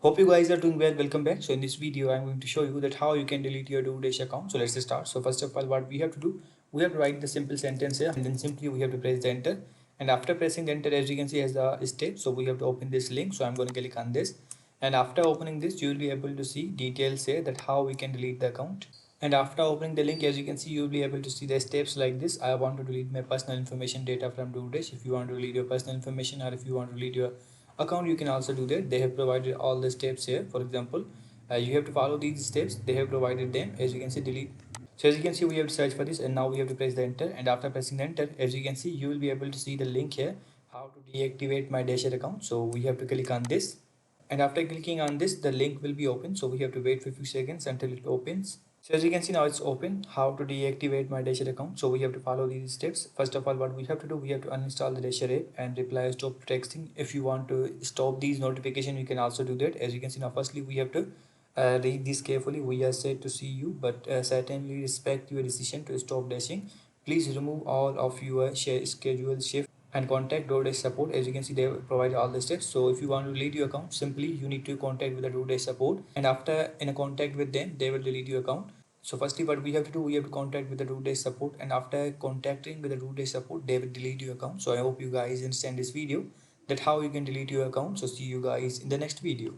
Hope you guys are doing well. Welcome back. So in this video, I'm going to show you that how you can delete your Doordash account. So let's start. So first of all, what we have to do, we have to write the simple sentence here, and then simply we have to press the enter. And after pressing the enter, as you can see, as the step. So we have to open this link. So I'm going to click on this. And after opening this, you will be able to see details here that how we can delete the account. And after opening the link, as you can see, you'll be able to see the steps like this. I want to delete my personal information data from Doordash. If you want to delete your personal information, or if you want to delete your account, you can also do that. They have provided all the steps here. For example, you have to follow these steps. They have provided them. As you can see, delete. So as you can see, we have to search for this, and now we have to press the enter. And after pressing the enter, as you can see, you will be able to see the link here, how to deactivate my Dasher account. So we have to click on this, and after clicking on this, the link will be open. So we have to wait for a few seconds until it opens. So as you can see, now it's open. How to deactivate my Dasher account. So we have to follow these steps. First of all, what we have to do, we have to uninstall the Dasher app and reply stop texting. If you want to stop these notifications, you can also do that. As you can see, now firstly we have to read this carefully. We are said to see you, but certainly respect your decision to stop dashing. Please remove all of your schedule shift and contact DoorDash support. As you can see, they provide all the steps. So if you want to delete your account, simply you need to contact with the DoorDash support, and after in a contact with them, they will delete your account. So firstly, what we have to do, we have to contact with the DoorDash support, and after contacting with the DoorDash support, they will delete your account. So I hope you guys understand this video, that how you can delete your account. So see you guys in the next video.